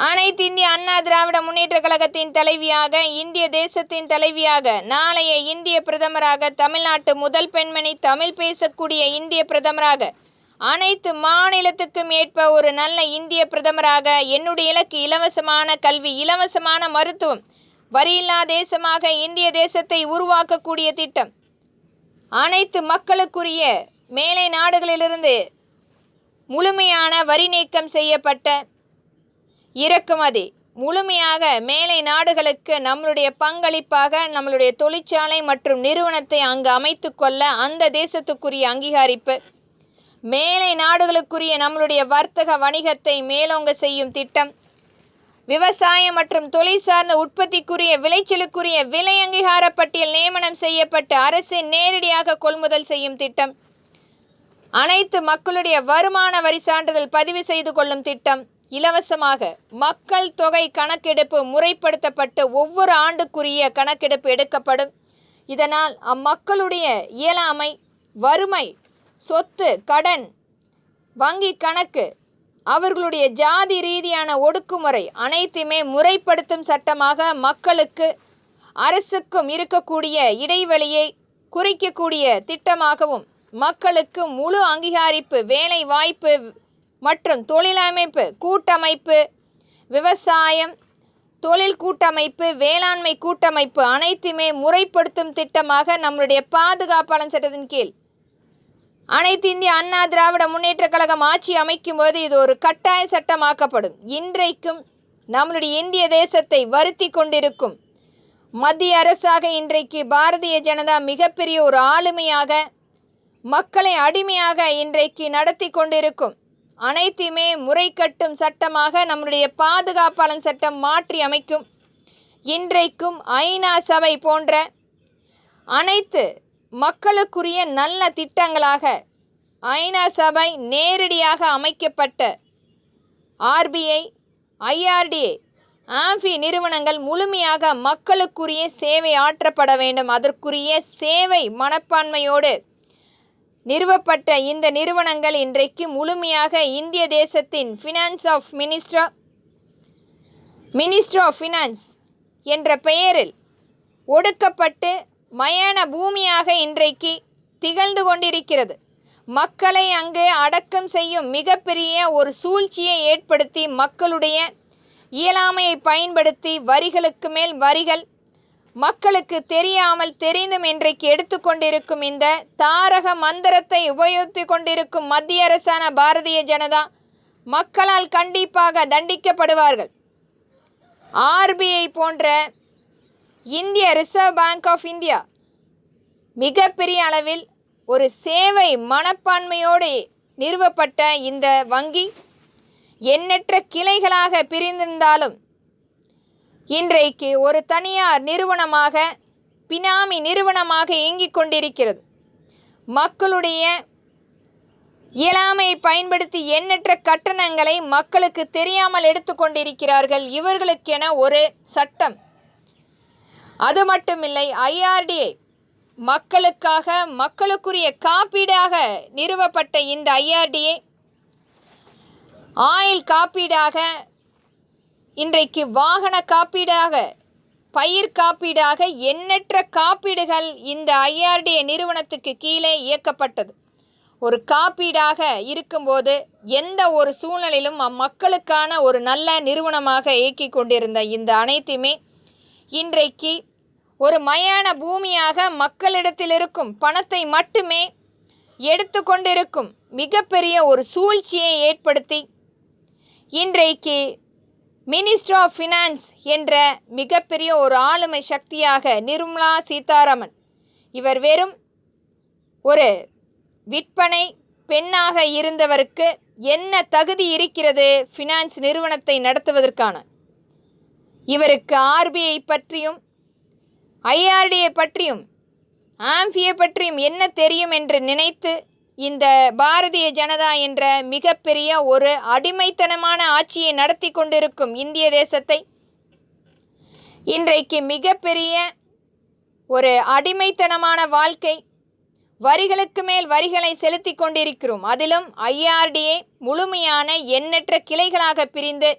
அனைத்து இந்திய அண்ணா திராவிட முன்னேற்றக் கழகத்தின் தலைவியாக, இந்திய தேசத்தின் தலைவியாக, நாளைய இந்திய பிரதமராக, தமிழ்நாட்டு முதல் பெண்மணி, தமிழ் பேசக்கூடிய இந்திய பிரதமராக, அனைத்து மாநிலத்துக்கும் ஏற்ப ஒரு நல்ல இந்திய பிரதமராக, என்னுடைய இலக்கு இலவசமான கல்வி, இலவசமான மருத்துவம், வரியில்லா தேசமாக இந்திய தேசத்தை உருவாக்கக்கூடிய திட்டம், அனைத்து மக்களுக்குரிய மேலை நாடுகளிலிருந்து முழுமையான வரி நீக்கம் செய்யப்பட்ட இறக்குமதி, முழுமையாக மேலை நாடுகளுக்கு நம்மளுடைய பங்களிப்பாக நம்மளுடைய தொழிற்சாலை மற்றும் நிறுவனத்தை அங்கு அமைத்து கொள்ள அந்த தேசத்துக்குரிய அங்கீகரிப்பு, மேலை நாடுகளுக்குரிய நம்மளுடைய வர்த்தக வணிகத்தை மேலோங்க செய்யும் திட்டம், விவசாயம் மற்றும் தொழில் சார்ந்த உற்பத்திக்குரிய விளைச்சலுக்குரிய விலை அங்கீகார பட்டியல் நியமனம் செய்யப்பட்டு அரசு நேரடியாக கொள்முதல் செய்யும் திட்டம், அனைத்து மக்களுடைய வருமான வரி சான்றிதழ் பதிவு செய்து கொள்ளும் திட்டம், இலவசமாக மக்கள் தொகை கணக்கெடுப்பு முறைப்படுத்தப்பட்டு ஒவ்வொரு ஆண்டுக்குரிய கணக்கெடுப்பு எடுக்கப்படும். இதனால் அம்மக்களுடைய இயலாமை, வறுமை, சொத்து, கடன், வங்கி கணக்கு, அவர்களுடைய ஜாதி ரீதியான ஒடுக்குமுறை அனைத்துமே முறைப்படுத்தும் சட்டமாக மக்களுக்கு அரசுக்கும் இருக்கக்கூடிய இடைவெளியை குறிக்கக்கூடிய திட்டமாகவும், மக்களுக்கு முழு அங்கீகரிப்பு, வேலை வாய்ப்பு மற்றும் தொழிலமைப்பு கூட்டமைப்பு, விவசாயம், தொழில் கூட்டமைப்பு, வேளாண்மை கூட்டமைப்பு அனைத்துமே முறைப்படுத்தும் திட்டமாக நம்முடைய பாதுகாப்பாளர் சட்டத்தின் கீழ் அனைத்து இந்திய அண்ணா திராவிட முன்னேற்றக் கழகம் ஆட்சி அமைக்கும் போது இது ஒரு கட்டாய சட்டமாக்கப்படும். இன்றைக்கும் நம்மளுடைய இந்திய தேசத்தை வருத்தி கொண்டிருக்கும் மத்திய அரசாக இன்றைக்கு பாரதிய ஜனதா மிகப்பெரிய ஒரு ஆளுமையாக, மக்களை அடிமையாக இன்றைக்கு நடத்தி கொண்டிருக்கும் அனைத்துமே முறை கட்டும் சட்டமாக நம்முடைய பாதுகாப்பாளர் சட்டம் மாற்றி அமைக்கும். இன்றைக்கும் ஐநா சபை போன்ற அனைத்து மக்களுக்குரிய நல்ல திட்டங்களாக ஐநா சபை நேரடியாக அமைக்கப்பட்ட ஆர்பிஐ, ஐஆர்டிஏ, ஆம்பி நிறுவனங்கள் முழுமையாக மக்களுக்குரிய சேவை ஆற்றப்பட வேண்டும். அதற்குரிய சேவை மனப்பான்மையோடு நிறுவப்பட்ட இந்த நிறுவனங்கள் இன்றைக்கு முழுமையாக இந்திய தேசத்தின் மினிஸ்டர் ஆஃப் ஃபினான்ஸ் என்ற பெயரில் ஒடுக்கப்பட்டு மயான பூமியாக இன்றைக்கு திகழ்ந்து கொண்டிருக்கிறது. மக்களை அங்கு அடக்கம் செய்யும் மிகப்பெரிய ஒரு சூழ்ச்சியை ஏற்படுத்தி, மக்களுடைய இயலாமையை பயன்படுத்தி வரிகளுக்கு மேல் வரிகள், மக்களுக்கு தெரியாமல் தெரிந்தும் இன்றைக்கு எடுத்துக்கொண்டிருக்கும் இந்த தாரக மந்திரத்தை உபயோகித்து கொண்டிருக்கும் மத்திய அரசான பாரதிய ஜனதா மக்களால் கண்டிப்பாக தண்டிக்கப்படுவார்கள். ஆர்பிஐ போன்ற இந்திய ரிசர்வ் பேங்க் ஆஃப் இந்தியா மிகப்பெரிய அளவில் ஒரு சேவை மனப்பான்மையோடு நிறுவப்பட்ட இந்த வங்கி எண்ணற்ற கிளைகளாக பிரிந்திருந்தாலும் இன்றைக்கு ஒரு தனியார் நிறுவனமாக, பினாமி நிறுவனமாக இயங்கிக் கொண்டிருக்கிறது. மக்களுடைய இயலாமையை பயன்படுத்தி எண்ணற்ற கட்டணங்களை மக்களுக்கு தெரியாமல் எடுத்து கொண்டிருக்கிறார்கள். இவர்களுக்கென ஒரு சட்டம். அது மட்டுமில்லை, ஐஆர்டிஏ மக்களுக்காக, மக்களுக்குரிய காப்பீடாக நிறுவப்பட்ட இந்த ஐஆர்டிஏ ஆயில் காப்பீடாக, இன்றைக்கு வாகன காப்பீடாக, பயிர் காப்பீடாக எண்ணற்ற காப்பீடுகள் இந்த ஐஆர்டிஏ நிறுவனத்துக்கு கீழே இயக்கப்பட்டது. ஒரு காப்பீடாக இருக்கும்போது எந்த ஒரு சூழ்நிலையிலும் மக்களுக்கான ஒரு நல்ல நிறுவனமாக இயக்கி கொண்டிருந்த இந்த அனைத்துமே இன்றைக்கு ஒரு மயான பூமியாக மக்களிடத்தில் இருக்கும் பணத்தை மட்டுமே எடுத்து கொண்டிருக்கும் மிகப்பெரிய ஒரு சூழ்ச்சியை ஏற்படுத்தி இன்றைக்கு மினிஸ்டர் ஆஃப் ஃபினான்ஸ் என்ற மிகப்பெரிய ஒரு ஆளுமை சக்தியாக நிர்மலா சீதாராமன், இவர் வெறும் ஒரு விற்பனை பெண்ணாக இருந்தவருக்கு என்ன தகுதி இருக்கிறது ஃபினான்ஸ் நிறுவனத்தை நடத்துவதற்கான? இவருக்கு ஆர்பிஐ பற்றியும், ஐஆர்டிஏ பற்றியும், ஆம்பியை பற்றியும் என்ன தெரியும் என்று நினைத்து இந்த பாரதிய ஜனதா என்ற மிகப்பெரிய ஒரு அடிமைத்தனமான ஆட்சியை நடத்தி கொண்டிருக்கும் இந்திய தேசத்தை இன்றைக்கு மிகப்பெரிய ஒரு அடிமைத்தனமான வாழ்க்கை, வரிகளுக்கு மேல் வரிகளை செலுத்தி கொண்டிருக்கிறோம். அதிலும் ஐஆர்டிஏ முழுமையான எண்ணற்ற கிளைகளாக பிரிந்து